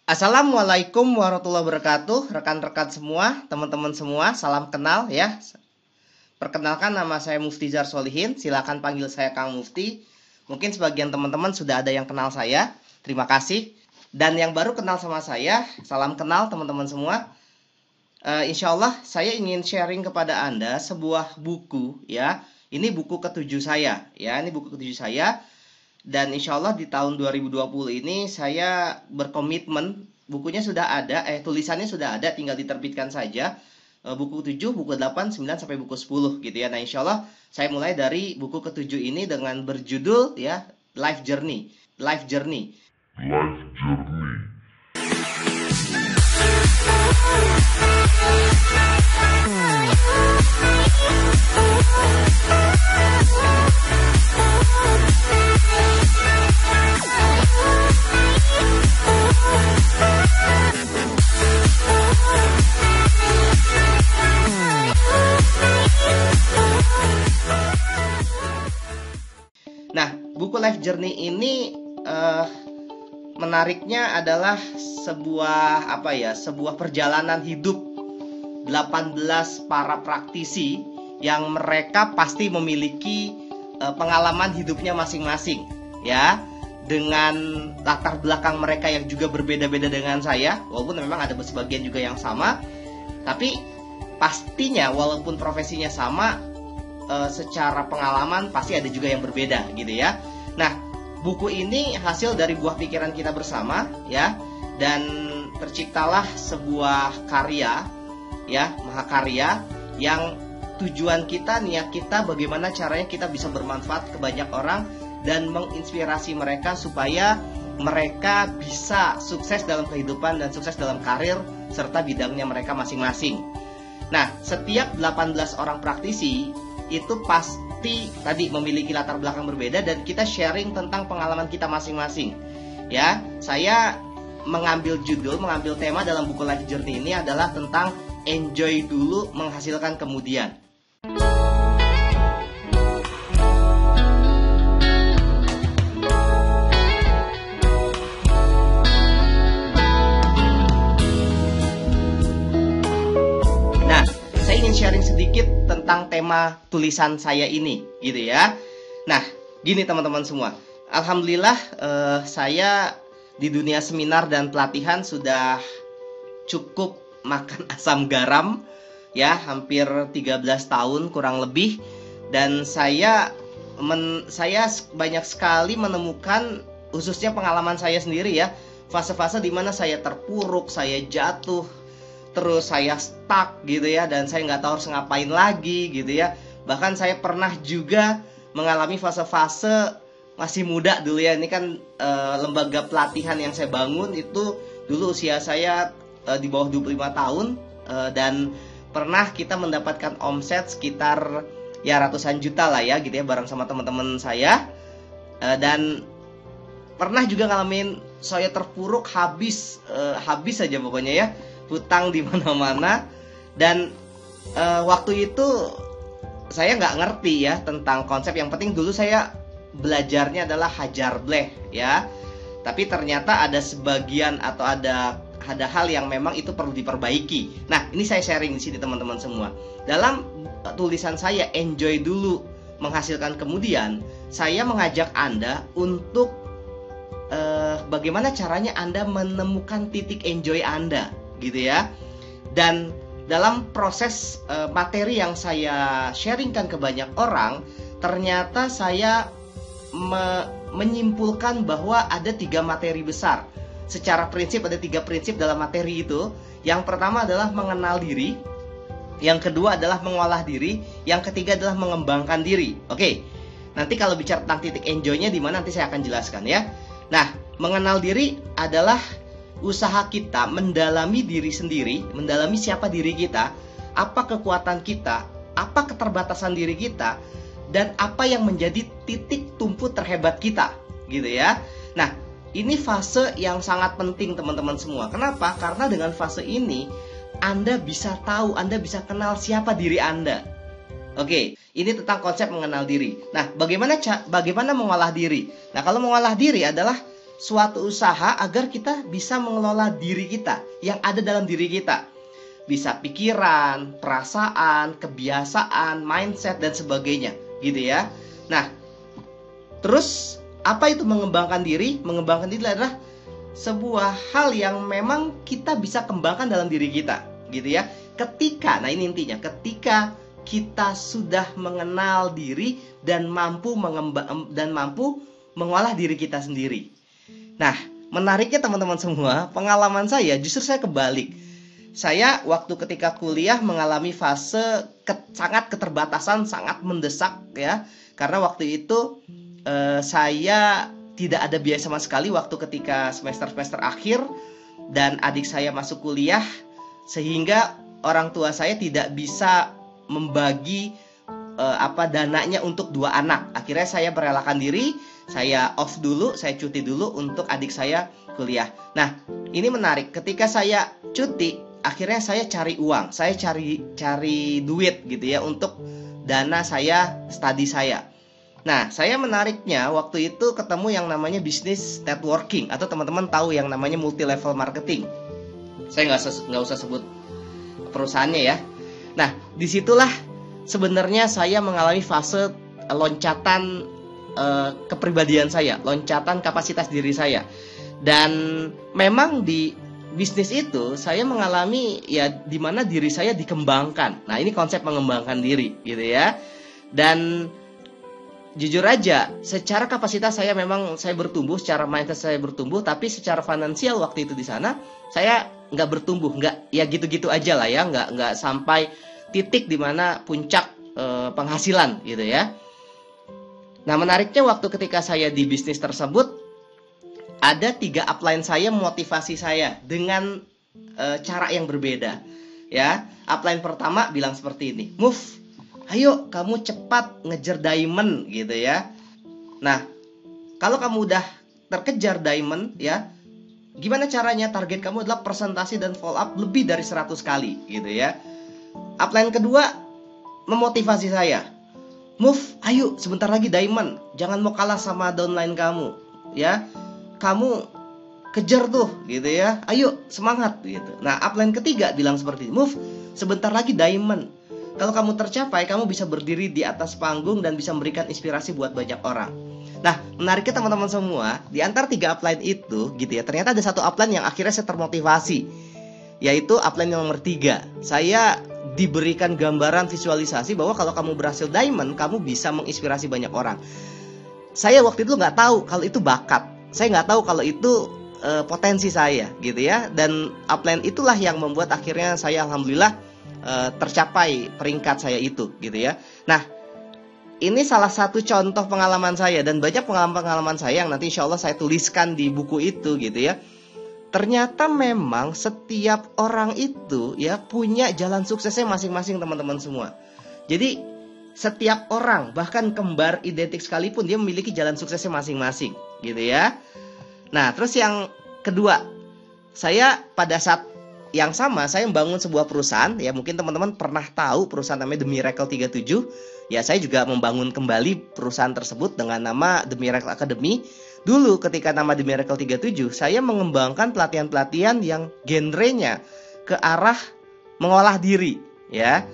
Assalamualaikum warahmatullahi wabarakatuh, rekan-rekan semua, teman-teman semua, salam kenal ya. Perkenalkan, nama saya Muftizar Solihin, silakan panggil saya Kang Mufti. Mungkin sebagian teman-teman sudah ada yang kenal saya, terima kasih. Dan yang baru kenal sama saya, salam kenal teman-teman semua. Insya Allah saya ingin sharing kepada Anda sebuah buku ya. Ini buku ketujuh saya ya, ini buku ketujuh saya. Dan insya Allah di tahun 2020 ini saya berkomitmen, bukunya sudah ada, tulisannya sudah ada, tinggal diterbitkan saja. Buku 7, buku 8, 9, sampai buku 10 gitu ya. Nah insya Allah saya mulai dari buku ketujuh ini dengan berjudul ya, Life Journey. Life Journey. Life Journey. Nah, buku Life Journey ini menariknya adalah sebuah perjalanan hidup 18 para praktisi yang mereka pasti memiliki pengalaman hidupnya masing-masing ya, dengan latar belakang mereka yang juga berbeda-beda dengan saya, walaupun memang ada sebagian juga yang sama, tapi pastinya walaupun profesinya sama, secara pengalaman pasti ada juga yang berbeda gitu ya. Nah, buku ini hasil dari buah pikiran kita bersama ya, dan terciptalah sebuah karya ya, mahakarya yang tujuan kita, niat kita bagaimana caranya kita bisa bermanfaat ke banyak orang dan menginspirasi mereka supaya mereka bisa sukses dalam kehidupan dan sukses dalam karir serta bidangnya mereka masing-masing. Nah, setiap 18 orang praktisi itu pasti tadi memiliki latar belakang berbeda dan kita sharing tentang pengalaman kita masing-masing. Ya, saya mengambil tema dalam buku Life Journey ini adalah tentang enjoy dulu, menghasilkan kemudian. Sharing sedikit tentang tema tulisan saya ini gitu ya. Nah, gini teman-teman semua, alhamdulillah saya di dunia seminar dan pelatihan sudah cukup makan asam garam ya, hampir 13 tahun kurang lebih. Dan saya banyak sekali menemukan, khususnya pengalaman saya sendiri ya, fase-fase di mana saya terpuruk, saya jatuh, terus saya stuck gitu ya, dan saya nggak tahu harus ngapain lagi gitu ya. Bahkan saya pernah juga mengalami fase-fase masih muda dulu ya. Ini kan lembaga pelatihan yang saya bangun itu dulu usia saya di bawah 25 tahun, dan pernah kita mendapatkan omset sekitar ya ratusan juta lah ya gitu ya, bareng sama teman-teman saya. Dan pernah juga ngalamin saya terpuruk, habis saja pokoknya ya, hutang di mana-mana. Dan waktu itu saya nggak ngerti ya tentang konsep. Yang penting dulu saya belajarnya adalah hajar bleh ya. Tapi ternyata ada sebagian atau ada hal yang memang itu perlu diperbaiki. Nah, ini saya sharing di sini teman-teman semua. Dalam tulisan saya enjoy dulu, menghasilkan kemudian, saya mengajak Anda untuk bagaimana caranya Anda menemukan titik enjoy Anda gitu ya. Dan dalam proses materi yang saya sharingkan ke banyak orang, ternyata saya menyimpulkan bahwa ada 3 materi besar. Secara prinsip ada 3 prinsip dalam materi itu. Yang pertama adalah mengenal diri, yang kedua adalah mengolah diri, yang ketiga adalah mengembangkan diri. Oke, nanti kalau bicara tentang titik enjoy-nya di mana nanti saya akan jelaskan ya. Nah, mengenal diri adalah usaha kita mendalami diri sendiri, mendalami siapa diri kita, apa kekuatan kita, apa keterbatasan diri kita, dan apa yang menjadi titik tumpu terhebat kita, gitu ya. Nah, ini fase yang sangat penting teman-teman semua. Kenapa? Karena dengan fase ini Anda bisa tahu, Anda bisa kenal siapa diri Anda. Oke, ini tentang konsep mengenal diri. Nah, bagaimana mengolah diri? Nah, kalau mengolah diri adalah suatu usaha agar kita bisa mengelola diri kita yang ada dalam diri kita. Bisa pikiran, perasaan, kebiasaan, mindset dan sebagainya, gitu ya. Nah, terus apa itu mengembangkan diri? Mengembangkan diri adalah sebuah hal yang memang kita bisa kembangkan dalam diri kita, gitu ya. Ketika, nah ini intinya, ketika kita sudah mengenal diri dan mampu mengolah diri kita sendiri. Nah, menariknya teman-teman semua, pengalaman saya justru saya kebalik. Saya waktu ketika kuliah mengalami fase sangat keterbatasan, sangat mendesak ya. Karena waktu itu saya tidak ada biaya sama sekali waktu ketika semester akhir dan adik saya masuk kuliah, sehingga orang tua saya tidak bisa membagi dananya untuk 2 anak. Akhirnya saya merelakan diri, saya off dulu, saya cuti dulu untuk adik saya kuliah. Nah, ini menarik. Ketika saya cuti, akhirnya saya cari uang, saya cari duit gitu ya untuk dana saya, studi saya. Nah, saya menariknya waktu itu ketemu yang namanya business networking, atau teman-teman tahu yang namanya multi level marketing. Saya nggak usah sebut perusahaannya ya. Nah, disitulah sebenarnya saya mengalami fase loncatan kepribadian saya, loncatan kapasitas diri saya. Dan memang di bisnis itu saya mengalami ya di mana diri saya dikembangkan. Nah, ini konsep mengembangkan diri gitu ya. Dan jujur aja, secara kapasitas saya memang saya bertumbuh, secara mindset saya bertumbuh, tapi secara finansial waktu itu di sana saya nggak bertumbuh, nggak ya gitu-gitu aja lah ya, nggak sampai titik di mana puncak penghasilan gitu ya. Nah, menariknya waktu ketika saya di bisnis tersebut, ada 3 upline saya motivasi saya dengan cara yang berbeda ya. Upline pertama bilang seperti ini, "Move, ayo kamu cepat ngejar diamond," gitu ya. Nah, kalau kamu udah terkejar diamond ya, gimana caranya? Target kamu adalah presentasi dan follow up lebih dari 100 kali gitu ya. Upline kedua memotivasi saya, "Move, ayo sebentar lagi diamond. Jangan mau kalah sama downline kamu ya. Kamu kejar tuh gitu ya. Ayo semangat gitu." Nah, upline ketiga bilang seperti, "Move, sebentar lagi diamond. Kalau kamu tercapai, kamu bisa berdiri di atas panggung dan bisa memberikan inspirasi buat banyak orang." Nah, menariknya teman-teman semua, di antara 3 upline itu gitu ya, ternyata ada satu upline yang akhirnya saya termotivasi, yaitu upline yang nomor 3. Saya diberikan gambaran visualisasi bahwa kalau kamu berhasil diamond, kamu bisa menginspirasi banyak orang. Saya waktu itu nggak tahu kalau itu bakat, saya nggak tahu kalau itu potensi saya gitu ya. Dan upline itulah yang membuat akhirnya saya alhamdulillah tercapai peringkat saya itu gitu ya. Nah, ini salah satu contoh pengalaman saya, dan banyak pengalaman-pengalaman saya yang nanti insya Allah saya tuliskan di buku itu gitu ya. Ternyata memang setiap orang itu ya punya jalan suksesnya masing-masing teman-teman semua. Jadi setiap orang, bahkan kembar identik sekalipun, dia memiliki jalan suksesnya masing-masing gitu ya. Nah, terus yang kedua, saya pada saat yang sama saya membangun sebuah perusahaan ya, mungkin teman-teman pernah tahu perusahaan namanya The Miracle 37. Ya, saya juga membangun kembali perusahaan tersebut dengan nama The Miracle Academy. Dulu ketika nama The Miracle 37, saya mengembangkan pelatihan-pelatihan yang genrenya ke arah mengolah diri ya.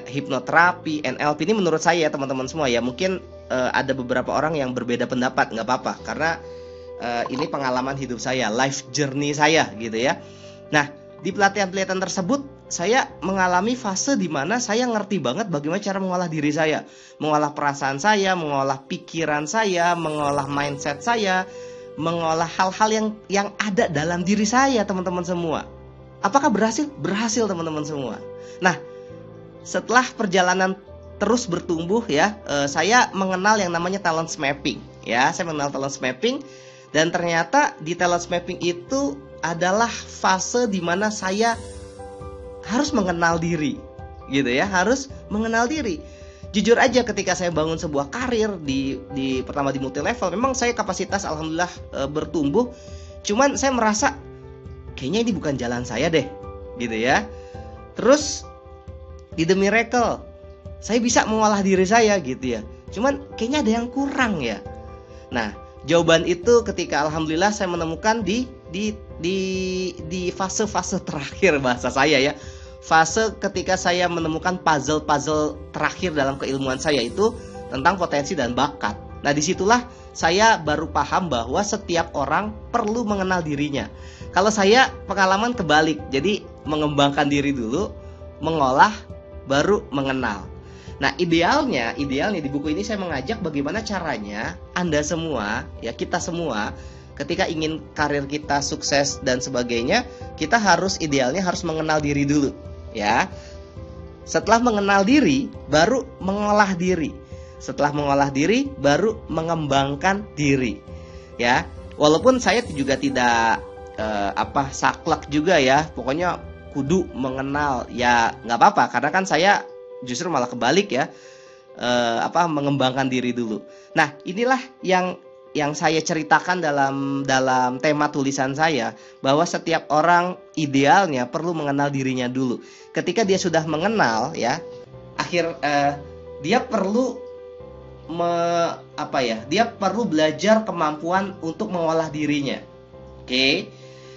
Hipnoterapi, NLP ini menurut saya teman-teman semua ya, mungkin ada beberapa orang yang berbeda pendapat, nggak apa-apa, karena ini pengalaman hidup saya, life journey saya gitu ya. Nah, di pelatihan-pelatihan tersebut saya mengalami fase di mana saya ngerti banget bagaimana cara mengolah diri saya, mengolah perasaan saya, mengolah pikiran saya, mengolah mindset saya, mengolah hal-hal yang ada dalam diri saya, teman-teman semua. Apakah berhasil? Berhasil, teman-teman semua. Nah, setelah perjalanan terus bertumbuh ya, saya mengenal yang namanya talent mapping ya. Saya mengenal talent mapping, dan ternyata di talent mapping itu adalah fase di mana saya harus mengenal diri gitu ya, harus mengenal diri. Jujur aja, ketika saya bangun sebuah karir di pertama di multi level, memang saya kapasitas alhamdulillah bertumbuh. Cuman saya merasa kayaknya ini bukan jalan saya deh gitu ya. Terus di The Miracle saya bisa mengolah diri saya gitu ya, cuman kayaknya ada yang kurang ya. Nah, Jawaban itu ketika alhamdulillah saya menemukan di fase-fase terakhir bahasa saya ya. Fase ketika saya menemukan puzzle-puzzle terakhir dalam keilmuan saya itu tentang potensi dan bakat. Nah, disitulah saya baru paham bahwa setiap orang perlu mengenal dirinya. Kalau saya pengalaman kebalik, jadi mengembangkan diri dulu, mengolah, baru mengenal. Nah, idealnya di buku ini saya mengajak bagaimana caranya Anda semua, ya kita semua, ketika ingin karir kita sukses dan sebagainya, kita idealnya harus mengenal diri dulu, ya. Setelah mengenal diri, baru mengolah diri. Setelah mengolah diri, baru mengembangkan diri, ya. Walaupun saya juga tidak saklek juga ya, pokoknya kudu mengenal, ya nggak apa-apa, karena kan saya justru malah kebalik ya, mengembangkan diri dulu. Nah, inilah yang saya ceritakan dalam tema tulisan saya, bahwa setiap orang idealnya perlu mengenal dirinya dulu. Ketika dia sudah mengenal ya, dia perlu dia perlu belajar kemampuan untuk mengolah dirinya. Oke.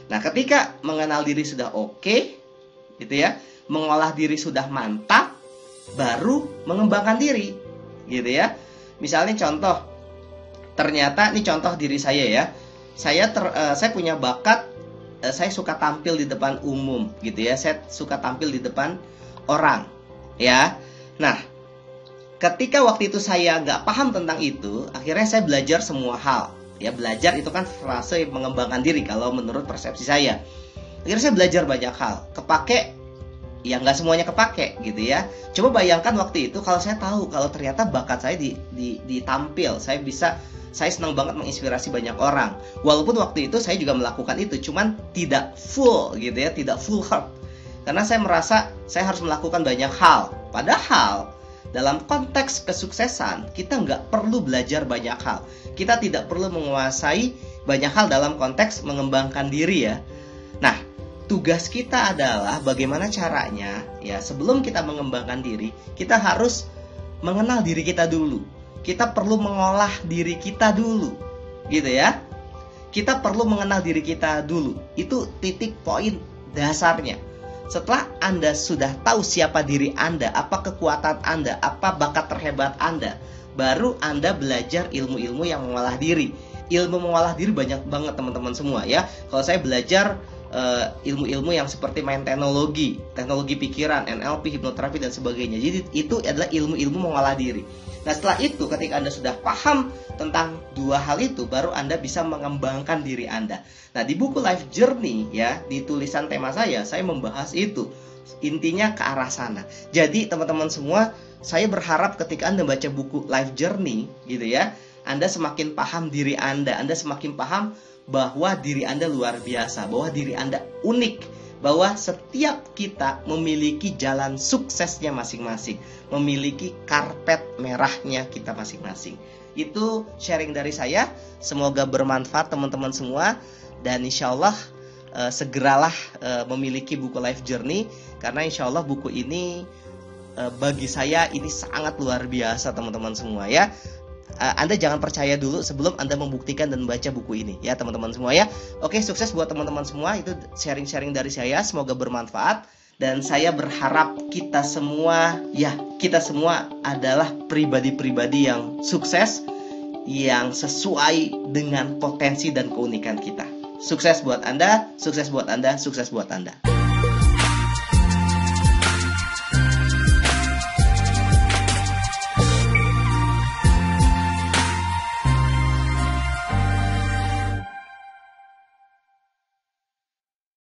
Nah, ketika mengenal diri sudah oke, gitu ya, mengolah diri sudah mantap, baru mengembangkan diri, gitu ya. Misalnya contoh, ternyata ini contoh diri saya ya. Saya punya bakat, saya suka tampil di depan umum, gitu ya. Saya suka tampil di depan orang, ya. Nah, ketika waktu itu saya nggak paham tentang itu, akhirnya saya belajar semua hal. Ya, belajar itu kan frase mengembangkan diri kalau menurut persepsi saya. Akhirnya saya belajar banyak hal, kepake. Ya nggak semuanya kepake gitu ya. Coba bayangkan waktu itu kalau saya tahu kalau ternyata bakat saya ditampil, saya senang banget menginspirasi banyak orang. Walaupun waktu itu saya juga melakukan itu, cuman tidak full gitu ya, tidak full heart. Karena saya merasa saya harus melakukan banyak hal. Padahal dalam konteks kesuksesan kita nggak perlu belajar banyak hal. Kita tidak perlu menguasai banyak hal dalam konteks mengembangkan diri ya. Nah, tugas kita adalah bagaimana caranya ya, sebelum kita mengembangkan diri, kita harus mengenal diri kita dulu. Kita perlu mengolah diri kita dulu, gitu ya. Kita perlu mengenal diri kita dulu. Itu titik poin dasarnya. Setelah Anda sudah tahu siapa diri Anda, apa kekuatan Anda, apa bakat terhebat Anda, baru Anda belajar ilmu-ilmu yang mengolah diri. Ilmu mengolah diri banyak banget teman-teman semua ya. Kalau saya belajar ilmu-ilmu yang seperti main teknologi pikiran, NLP, hipnoterapi dan sebagainya. Jadi itu adalah ilmu-ilmu mengolah diri. Nah, setelah itu ketika Anda sudah paham tentang dua hal itu, baru Anda bisa mengembangkan diri Anda. Nah, di buku Life Journey ya, di tulisan tema saya membahas itu. Intinya ke arah sana. Jadi teman-teman semua, saya berharap ketika Anda baca buku Life Journey gitu ya, Anda semakin paham diri Anda semakin paham bahwa diri Anda luar biasa, bahwa diri Anda unik, bahwa setiap kita memiliki jalan suksesnya masing-masing, memiliki karpet merahnya kita masing-masing. Itu sharing dari saya, semoga bermanfaat teman-teman semua, dan insya Allah segeralah memiliki buku Life Journey, karena insya Allah buku ini bagi saya ini sangat luar biasa teman-teman semua ya. Anda jangan percaya dulu sebelum Anda membuktikan dan membaca buku ini ya teman-teman semua ya. Oke, sukses buat teman-teman semua. Itu sharing-sharing dari saya, semoga bermanfaat. Dan saya berharap kita semua adalah pribadi-pribadi yang sukses, yang sesuai dengan potensi dan keunikan kita. Sukses buat Anda, sukses buat Anda, sukses buat Anda.